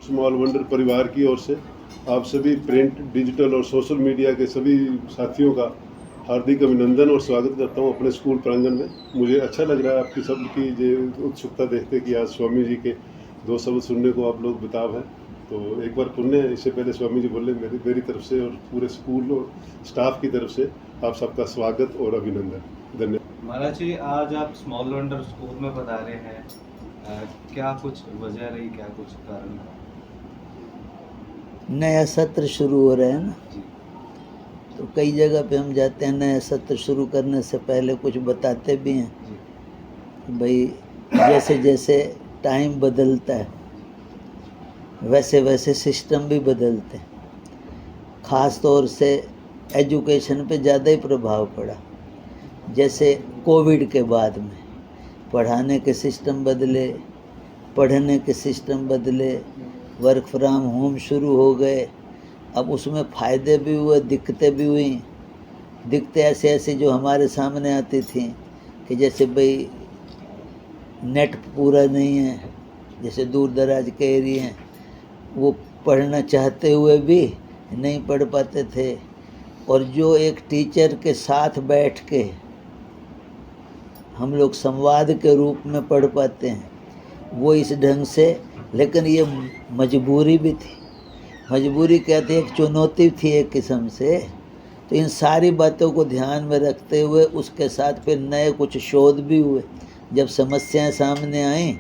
Small wonder परिवार की ओर से आप सभी प्रिंट, डिजिटल और सोशल मीडिया के सभी साथियों का हार्दिक अभिनंदन और स्वागत करता हूं अपने स्कूल प्रांगण में। मुझे अच्छा लग रहा है आपकी सबकी जो उत्सुकता देखते कि आज स्वामी जी के 2 शब्द सुनने को आप लोग बेताब हैं। तो एक बार पुण्य, इससे पहले स्वामी जी बोले मेरी तरफ से और पूरे स्कूल और स्टाफ की तरफ से आप सबका स्वागत और अभिनंदन। धन्यवाद। महाराज जी, आज आप स्मॉल वंडर स्कूल में पधारे हैं, क्या कुछ वजह रही, क्या कुछ कारण रहा? नया सत्र शुरू हो रहा है ना, जी तो कई जगह पे हम जाते हैं, नया सत्र शुरू करने से पहले कुछ बताते भी हैं जी कि भाई जैसे जैसे टाइम बदलता है वैसे वैसे सिस्टम भी बदलते हैं। ख़ास तौर से एजुकेशन पे ज़्यादा ही प्रभाव पड़ा। जैसे कोविड के बाद में पढ़ाने के सिस्टम बदले, पढ़ने के सिस्टम बदले, वर्क फ्रॉम होम शुरू हो गए। अब उसमें फ़ायदे भी हुए, दिक्कतें भी हुई। दिक्कतें ऐसे ऐसी जो हमारे सामने आती थी कि जैसे भाई नेट पूरा नहीं है, जैसे दूर दराज के एरिया हैं वो पढ़ना चाहते हुए भी नहीं पढ़ पाते थे। और जो एक टीचर के साथ बैठ के हम लोग संवाद के रूप में पढ़ पाते हैं वो इस ढंग से, लेकिन ये मजबूरी भी थी। मजबूरी कहते एक चुनौती थी एक किस्म से। तो इन सारी बातों को ध्यान में रखते हुए उसके साथ फिर नए कुछ शोध भी हुए। जब समस्याएं सामने आईं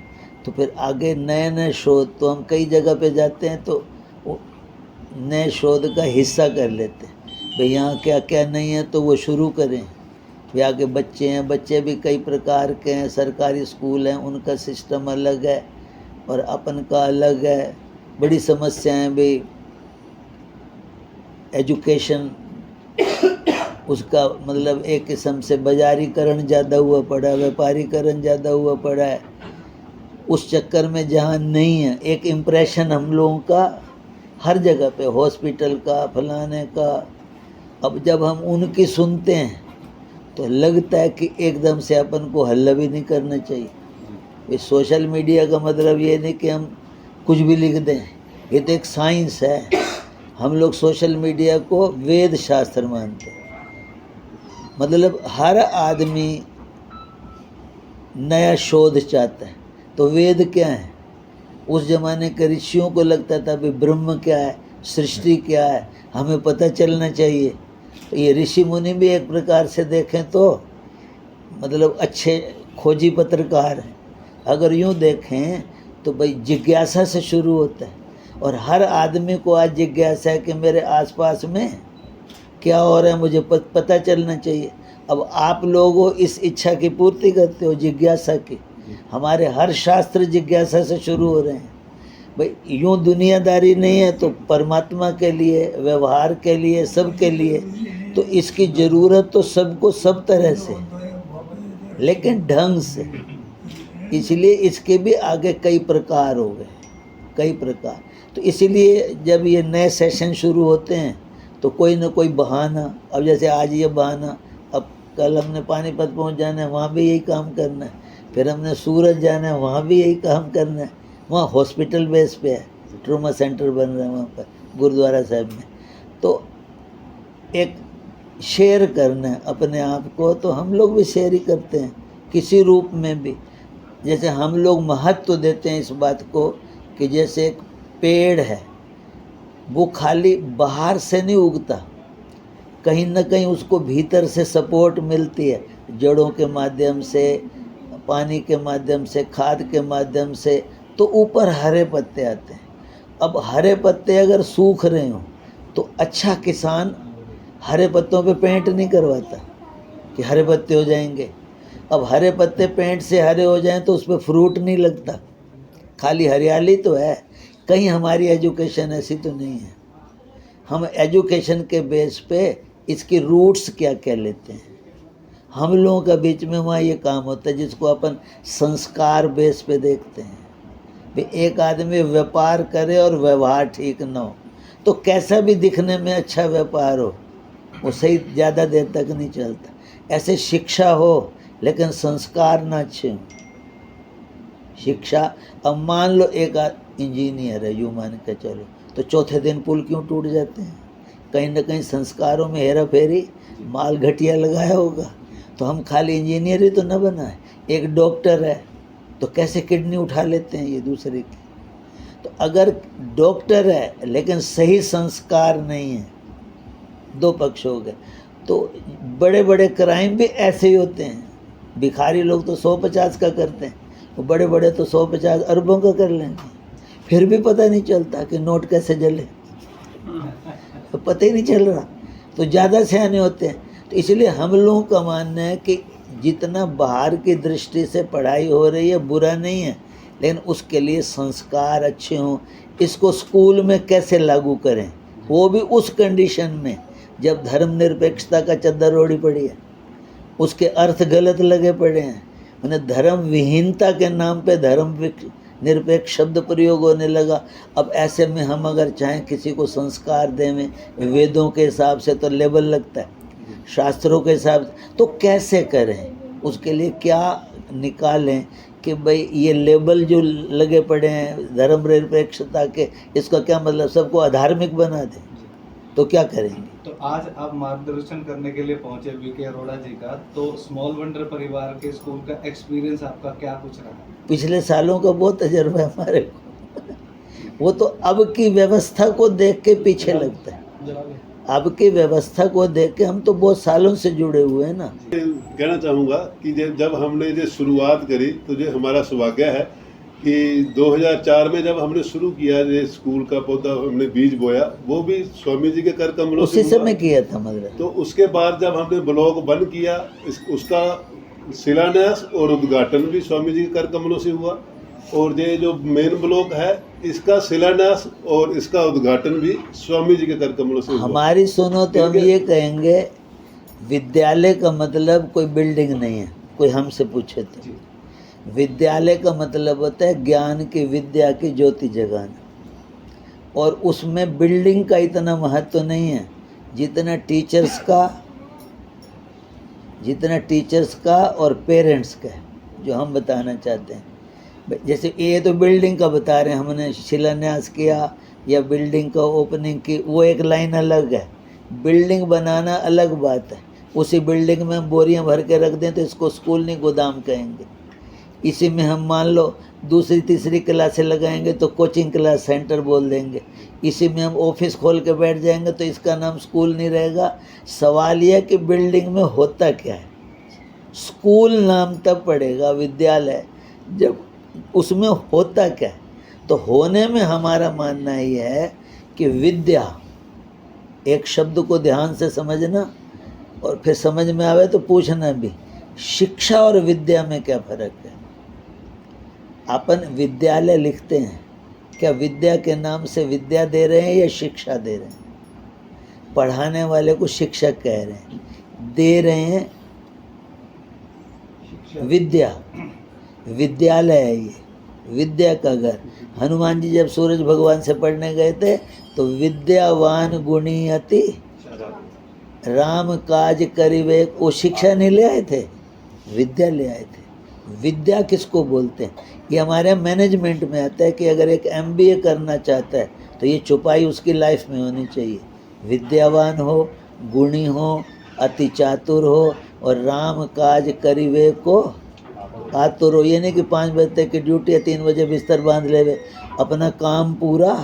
तो फिर आगे नए नए शोध, तो हम कई जगह पे जाते हैं तो वो नए शोध का हिस्सा कर लेते हैं। भाई यहाँ क्या क्या नहीं है तो वो शुरू करें। यहाँ के बच्चे हैं, बच्चे भी कई प्रकार के हैं। सरकारी स्कूल हैं, उनका सिस्टम अलग है और अपन का अलग है। बड़ी समस्याएं भी, एजुकेशन उसका मतलब एक किस्म से बाजारीकरण ज़्यादा हुआ पड़ा है, व्यापारीकरण ज़्यादा हुआ पड़ा है। उस चक्कर में जहाँ नहीं है, एक इम्प्रेशन हम लोगों का हर जगह पे, हॉस्पिटल का, फलाने का। अब जब हम उनकी सुनते हैं तो लगता है कि एकदम से अपन को हल्ला भी नहीं करना चाहिए। ये सोशल मीडिया का मतलब ये नहीं कि हम कुछ भी लिख दें, ये तो एक साइंस है। हम लोग सोशल मीडिया को वेद शास्त्र मानते हैं। मतलब हर आदमी नया शोध चाहता है। तो वेद क्या है? उस जमाने के ऋषियों को लगता था भाई ब्रह्म क्या है, सृष्टि क्या है, हमें पता चलना चाहिए। तो ये ऋषि मुनि भी एक प्रकार से देखें तो मतलब अच्छे खोजी पत्रकार हैं। अगर यूँ देखें तो भाई जिज्ञासा से शुरू होता है। और हर आदमी को आज जिज्ञासा है कि मेरे आसपास में क्या हो रहा है, मुझे पता चलना चाहिए। अब आप लोग इस इच्छा की पूर्ति करते हो, जिज्ञासा की। हमारे हर शास्त्र जिज्ञासा से शुरू हो रहे हैं। भाई यूँ दुनियादारी नहीं है तो परमात्मा के लिए, व्यवहार के लिए, सब के लिए तो इसकी ज़रूरत तो सबको सब तरह से, लेकिन ढंग से। इसलिए इसके भी आगे कई प्रकार हो गए, कई प्रकार। तो इसीलिए जब ये नए सेशन शुरू होते हैं तो कोई ना कोई बहाना, अब जैसे आज ये बहाना, अब कल हमने पानीपत पहुंच जाना है, वहाँ भी यही काम करना है। फिर हमने सूरत जाना है, वहाँ भी यही काम करना है। वहाँ हॉस्पिटल बेस पे है, ट्रोमा सेंटर बन रहा है वहाँ पर गुरुद्वारा साहब में। तो एक शेयर करना है अपने आप को, तो हम लोग भी शेयर ही करते हैं किसी रूप में भी। जैसे हम लोग महत्व देते हैं इस बात को कि जैसे एक पेड़ है, वो खाली बाहर से नहीं उगता, कहीं ना कहीं उसको भीतर से सपोर्ट मिलती है, जड़ों के माध्यम से, पानी के माध्यम से, खाद के माध्यम से, तो ऊपर हरे पत्ते आते हैं। अब हरे पत्ते अगर सूख रहे हों तो अच्छा किसान हरे पत्तों पे पेंट नहीं करवाता कि हरे पत्ते हो जाएंगे। अब हरे पत्ते पेंट से हरे हो जाएं तो उस पर फ्रूट नहीं लगता, खाली हरियाली तो है। कहीं हमारी एजुकेशन ऐसी तो नहीं है। हम एजुकेशन के बेस पे इसकी रूट्स क्या क्या लेते हैं। हम लोगों का बीच में वहाँ ये काम होता है जिसको अपन संस्कार बेस पे देखते हैं। भाई एक आदमी व्यापार करे और व्यवहार ठीक ना हो तो कैसा भी दिखने में अच्छा व्यापार हो वो सही ज़्यादा देर तक नहीं चलता। ऐसे शिक्षा हो लेकिन संस्कार ना अच्छे हों। शिक्षा, अब मान लो एक इंजीनियर है, यूँ मान के चलो, तो चौथे दिन पुल क्यों टूट जाते हैं? कहीं ना कहीं संस्कारों में हेरा फेरी, माल घटिया लगाया होगा। तो हम खाली इंजीनियर ही तो न बनाए। एक डॉक्टर है तो कैसे किडनी उठा लेते हैं ये दूसरे की। तो अगर डॉक्टर है लेकिन सही संस्कार नहीं है, दो पक्ष हो गए। तो बड़े बड़े क्राइम भी ऐसे ही होते हैं। भिखारी लोग तो 150 का करते हैं, वो बड़े बड़े तो 150 अरबों का कर लेंगे, फिर भी पता नहीं चलता कि नोट कैसे जले, तो पता ही नहीं चल रहा। तो ज़्यादा सियाने होते हैं। तो इसलिए हम लोगों का मानना है कि जितना बाहर की दृष्टि से पढ़ाई हो रही है बुरा नहीं है, लेकिन उसके लिए संस्कार अच्छे हों। इसको स्कूल में कैसे लागू करें, वो भी उस कंडीशन में जब धर्मनिरपेक्षता का चद्दर ओढ़ी पड़ी है, उसके अर्थ गलत लगे पड़े हैं। मैंने धर्म विहीनता के नाम पे धर्म निरपेक्ष शब्द प्रयोग होने लगा। अब ऐसे में हम अगर चाहें किसी को संस्कार दें वेदों के हिसाब से तो लेबल लगता है, शास्त्रों के हिसाब से, तो कैसे करें? उसके लिए क्या निकालें कि भाई ये लेबल जो लगे पड़े हैं धर्म निरपेक्षता के, इसका क्या मतलब? सबको अधार्मिक बना दें तो क्या करेंगे? तो आज आप मार्गदर्शन करने के लिए पहुंचे वीके अरोड़ा जी का, तो स्मॉल वंडर परिवार के स्कूल का एक्सपीरियंस आपका क्या कुछ रहा? पिछले सालों का बहुत तजर्बा है हमारे को। वो तो अब की व्यवस्था को देख के पीछे लगता है। अब की व्यवस्था को देख के हम तो बहुत सालों से जुड़े हुए हैं ना। कहना चाहूँगा कि जब हमने ये शुरुआत करी तो ये हमारा सौभाग्य है कि 2004 में जब हमने शुरू किया ये स्कूल का पौधा हमने बीज बोया, वो भी स्वामी जी के कर कमलों से उसी समय किया था मतलब। तो उसके बाद जब हमने ब्लॉक बंद किया, उसका शिलान्यास और उद्घाटन भी स्वामी जी के कर कमलों से हुआ। और ये जो मेन ब्लॉक है इसका शिलान्यास और इसका उद्घाटन भी स्वामी जी के कर कमलों से हुआ। हमारी सुनो तो हम ये कहेंगे, विद्यालय का मतलब कोई बिल्डिंग नहीं है। कोई हमसे पूछे तो विद्यालय का मतलब होता है ज्ञान की, विद्या की ज्योति जगाना। और उसमें बिल्डिंग का इतना महत्व नहीं है जितना टीचर्स का और पेरेंट्स का, जो हम बताना चाहते हैं। जैसे ये तो बिल्डिंग का बता रहे हैं, हमने शिलान्यास किया या बिल्डिंग का ओपनिंग की, वो एक लाइन अलग है। बिल्डिंग बनाना अलग बात है। उसी बिल्डिंग में हम बोरियां भर के रख दें तो इसको स्कूल नहीं गोदाम कहेंगे। इसी में हम मान लो दूसरी तीसरी क्लासें लगाएंगे तो कोचिंग क्लास सेंटर बोल देंगे। इसी में हम ऑफिस खोल के बैठ जाएंगे तो इसका नाम स्कूल नहीं रहेगा। सवाल यह कि बिल्डिंग में होता क्या है। स्कूल नाम तब पड़ेगा, विद्यालय, जब उसमें होता क्या है। तो होने में हमारा मानना ये है कि विद्या, एक शब्द को ध्यान से समझना और फिर समझ में आवे तो पूछना भी, शिक्षा और विद्या में क्या फ़र्क है। अपन विद्यालय लिखते हैं, क्या विद्या के नाम से विद्या दे रहे हैं या शिक्षा दे रहे हैं? पढ़ाने वाले को शिक्षक कह रहे हैं, दे रहे हैं विद्या। विद्यालय है ये, विद्या का घर। हनुमान जी जब सूरज भगवान से पढ़ने गए थे तो विद्यावान गुणी अति राम काज करिवे, वो शिक्षा नहीं ले आए थे, विद्या ले आए थे। विद्या किसको बोलते हैं? ये हमारे मैनेजमेंट में आता है कि अगर एक MBA करना चाहता है तो ये छुपाई उसकी लाइफ में होनी चाहिए। विद्यावान हो, गुणी हो, अति चातुर हो और राम काज करिवे को आतुर हो। ये नहीं कि 5 बजे तक की ड्यूटी है, 3 बजे बिस्तर बांध लेवे, अपना काम पूरा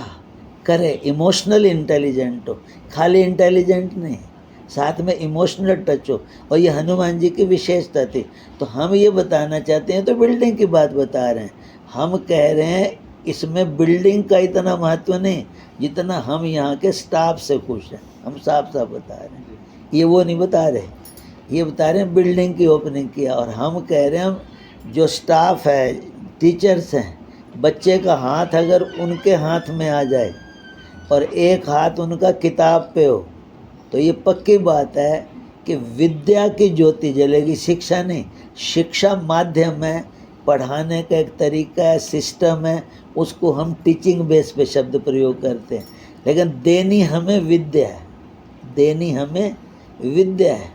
करे। इमोशनल इंटेलिजेंट हो, खाली इंटेलिजेंट नहीं, साथ में इमोशनल टच हो। और ये हनुमान जी की विशेषता थी। तो हम ये बताना चाहते हैं, तो बिल्डिंग की बात बता रहे हैं। हम कह रहे हैं इसमें बिल्डिंग का इतना महत्व नहीं जितना हम यहाँ के स्टाफ से खुश हैं। हम साफ साफ बता रहे हैं, ये वो नहीं बता रहे। ये बता रहे हैं बिल्डिंग की ओपनिंग किया। और हम कह रहे हैं जो स्टाफ है, टीचर्स हैं, बच्चे का हाथ अगर उनके हाथ में आ जाए और एक हाथ उनका किताब पे हो तो ये पक्की बात है कि विद्या की ज्योति जलेगी, शिक्षा नहीं। शिक्षा माध्यम है, पढ़ाने का एक तरीका है, सिस्टम है, उसको हम टीचिंग बेस पे शब्द प्रयोग करते हैं। लेकिन देनी हमें विद्या है, देनी हमें विद्या है।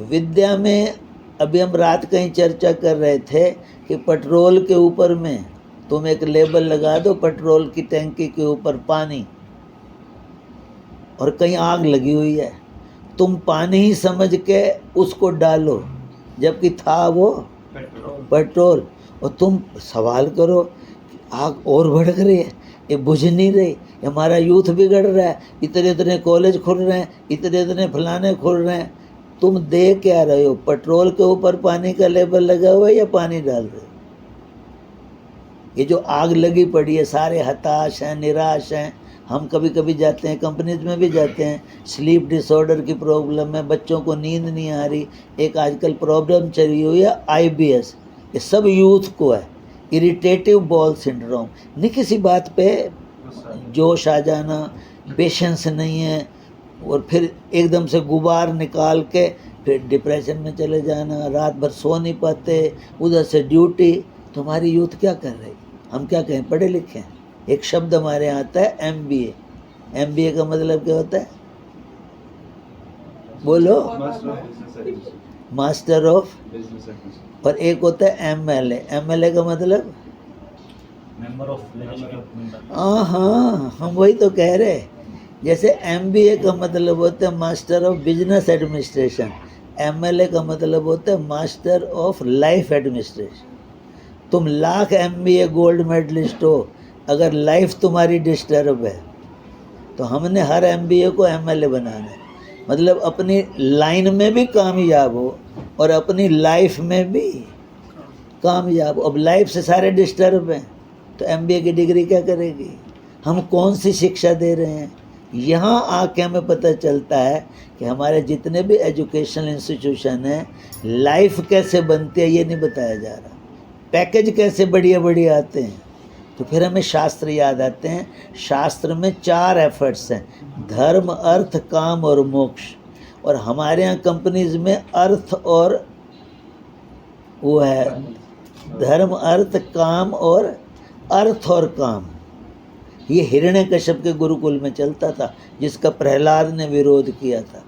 विद्या में अभी हम रात कहीं चर्चा कर रहे थे कि पेट्रोल के ऊपर में तुम एक लेबल लगा दो पेट्रोल की टंकी के ऊपर पानी, और कहीं आग लगी हुई है, तुम पानी ही समझ के उसको डालो, जबकि था वो पेट्रोल। और तुम सवाल करो कि आग और भड़क रही है, ये बुझ नहीं रही, हमारा यूथ बिगड़ रहा है, इतने इतने कॉलेज खुल रहे हैं, इतने इतने फलाने खुल रहे हैं, तुम दे क्या रहे हो? पेट्रोल के ऊपर पानी का लेबल लगा हुआ है या पानी डाल रहे हो? ये जो आग लगी पड़ी है, सारे हताश हैं, निराश हैं। हम कभी कभी जाते हैं, कंपनीज में भी जाते हैं, स्लीप डिसऑर्डर की प्रॉब्लम है, बच्चों को नींद नहीं आ रही, एक आजकल प्रॉब्लम चली हुई है IBS, ये सब यूथ को है, इरिटेटिव बॉल सिंड्रोम। नहीं किसी बात पे जोश आ जाना, पेशेंस नहीं है, और फिर एकदम से गुबार निकाल के फिर डिप्रेशन में चले जाना, रात भर सो नहीं पाते, उधर से ड्यूटी। तुम्हारी यूथ क्या कर रही? हम क्या कहें, पढ़े लिखे हैं। एक शब्द हमारे यहाँ आता है MBA। MBA का मतलब क्या होता है? बोलो। Master of. और एक होता है MLA। MLA का मतलब मेंबर ऑफ लेजिस्लेटिव। हाँ, हम वही तो कह रहे। जैसे MBA का मतलब होता है master of business administration, MLA का मतलब होता है मास्टर ऑफ लाइफ एडमिनिस्ट्रेशन। तुम लाख MBA गोल्ड मेडलिस्ट हो, अगर लाइफ तुम्हारी डिस्टर्ब है तो हमने हर MBA को MLA बनाना है। मतलब अपनी लाइन में भी कामयाब हो और अपनी लाइफ में भी कामयाब हो। अब लाइफ से सारे डिस्टर्ब हैं तो MBA की डिग्री क्या करेगी? हम कौन सी शिक्षा दे रहे हैं? यहाँ आके हमें पता चलता है कि हमारे जितने भी एजुकेशनल इंस्टीट्यूशन हैं, लाइफ कैसे बनती है ये नहीं बताया जा रहा, पैकेज कैसे बढ़िया बढ़िया आते हैं। तो फिर हमें शास्त्र याद आते हैं। शास्त्र में 4 एफर्ट्स हैं, धर्म, अर्थ, काम और मोक्ष। और हमारे यहाँ कंपनीज में अर्थ और वो है धर्म, अर्थ, काम और अर्थ और काम। ये हिरण्यकश्यप के गुरुकुल में चलता था, जिसका प्रहलाद ने विरोध किया था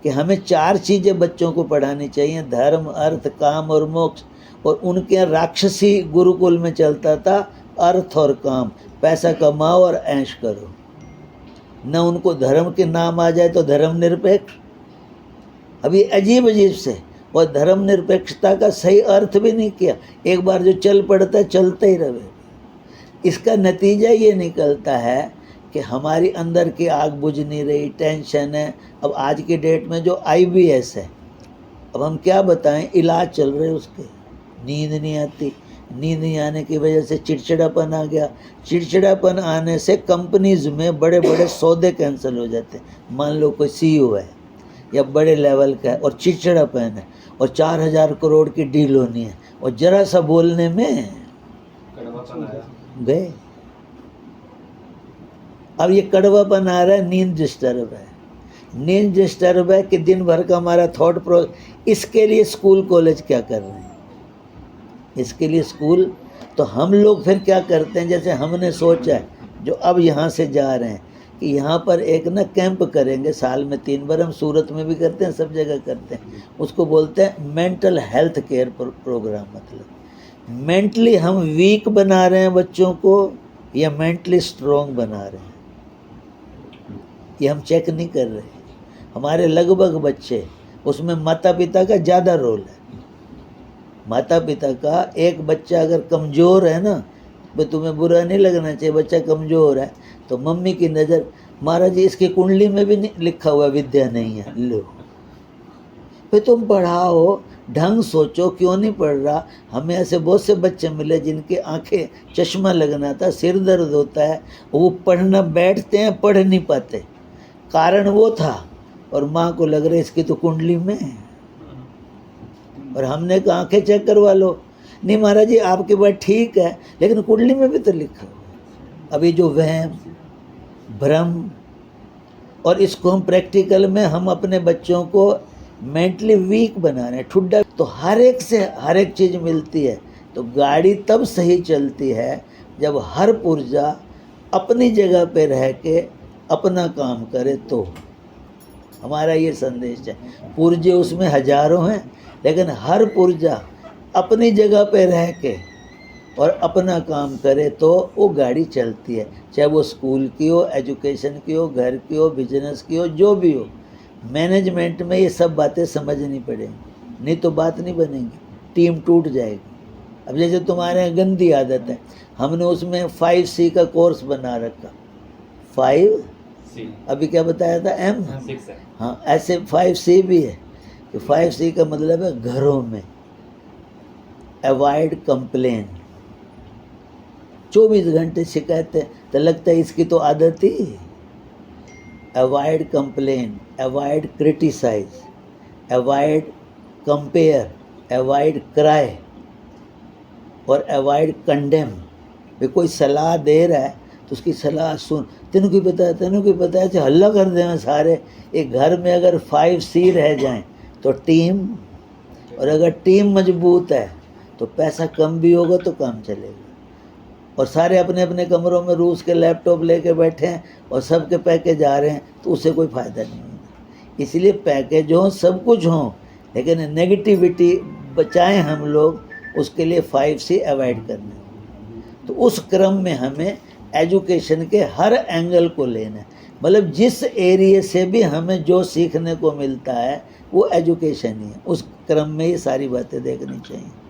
कि हमें 4 चीज़ें बच्चों को पढ़ानी चाहिए, धर्म, अर्थ, काम और मोक्ष। और उनके यहाँ राक्षसी गुरुकुल में चलता था अर्थ और काम, पैसा कमाओ और ऐश करो। न उनको धर्म के नाम आ जाए तो धर्म निरपेक्ष, अभी अजीब अजीब से। और धर्म निरपेक्षता का सही अर्थ भी नहीं किया, एक बार जो चल पड़ता है चलते ही रहे। इसका नतीजा ये निकलता है कि हमारी अंदर की आग बुझ नहीं रही, टेंशन है। अब आज की डेट में जो IBS है, अब हम क्या बताएं, इलाज चल रहे उसके, नींद नहीं आती, नींद नहीं आने की वजह से चिड़चिड़ापन आ गया, चिड़चिड़ापन आने से कंपनीज में बड़े बड़े सौदे कैंसिल हो जाते हैं। मान लो कोई CEO है या बड़े लेवल का है और चिड़चिड़ापन है और 4000 करोड़ की डील होनी है और जरा सा बोलने में गए। अब ये कड़वापन आ रहा है, नींद डिस्टर्ब है, नींद डिस्टर्ब है कि दिन भर का हमारा थॉट प्रोसेस। इसके लिए स्कूल कॉलेज क्या कर रहे हैं? इसके लिए स्कूल, तो हम लोग फिर क्या करते हैं, जैसे हमने सोचा है, जो अब यहाँ से जा रहे हैं कि यहाँ पर एक ना कैंप करेंगे साल में 3 बार। हम सूरत में भी करते हैं, सब जगह करते हैं। उसको बोलते हैं मेंटल हेल्थ केयर प्रोग्राम। मतलब मेंटली हम वीक बना रहे हैं बच्चों को या मेंटली स्ट्रॉन्ग बना रहे हैं, ये हम चेक नहीं कर रहे। हमारे लगभग बच्चे, उसमें माता पिता का ज़्यादा रोल है। माता पिता का, एक बच्चा अगर कमज़ोर है ना, तो तुम्हें बुरा नहीं लगना चाहिए, बच्चा कमज़ोर है तो मम्मी की नज़र, महाराज जी इसकी कुंडली में भी नहीं लिखा हुआ विद्या नहीं है, लो फिर तुम पढ़ाओ, ढंग सोचो, क्यों नहीं पढ़ रहा। हमें ऐसे बहुत से बच्चे मिले जिनके आंखें चश्मा लगना था, सिर दर्द होता है, वो पढ़ना बैठते हैं, पढ़ नहीं पाते, कारण वो था। और माँ को लग रहा है इसकी तो कुंडली में है, और हमने कहा आंखें चेक करवा लो। नहीं महाराज जी आपकी बात ठीक है, लेकिन कुंडली में भी तो लिखा हुआ। अभी जो वहम, भ्रम, और इसको हम प्रैक्टिकल में हम अपने बच्चों को मेंटली वीक बना रहे हैं, ठुड्डा। तो हर एक से हर एक चीज़ मिलती है। तो गाड़ी तब सही चलती है जब हर पुर्जा अपनी जगह पे रह के अपना काम करे। तो हमारा ये संदेश है। पुर्जे उसमें हजारों हैं, लेकिन हर पुर्जा अपनी जगह पे रह के और अपना काम करे तो वो गाड़ी चलती है, चाहे वो स्कूल की हो, एजुकेशन की हो, घर की हो, बिजनेस की हो, जो भी हो। मैनेजमेंट में ये सब बातें समझनी पड़ेंगी, नहीं तो बात नहीं बनेगी, टीम टूट जाएगी। अब जैसे तुम्हारे यहाँ गंदी आदत है, हमने उसमें 5C का कोर्स बना रखा। 5 अभी क्या बताया था, M 6 है। हाँ, ऐसे 5C भी है कि 5C का मतलब है घरों में अवॉइड कंप्लेन। 24 घंटे शिकायतें, तो लगता है इसकी तो आदत ही। Avoid complain, avoid criticise, avoid compare, avoid cry और अवॉइड कंडेम। भाई कोई सलाह दे रहा है तो उसकी सलाह सुन, तेनों की पता है, हल्ला कर देना सारे। एक घर में अगर 5C रह जाएं तो टीम, और अगर टीम मजबूत है तो पैसा कम भी होगा तो काम चलेगा। और सारे अपने अपने कमरों में रूस के लैपटॉप लेके बैठे हैं और सबके पैकेज आ रहे हैं तो उससे कोई फ़ायदा नहीं होगा। इसलिए पैकेज हो, सब कुछ हो, लेकिन नेगेटिविटी बचाएं हम लोग, उसके लिए 5C अवॉइड करना है। तो उस क्रम में हमें एजुकेशन के हर एंगल को लेना है, मतलब जिस एरिया से भी हमें जो सीखने को मिलता है वो एजुकेशन ही है। उस क्रम में ये सारी बातें देखनी चाहिए।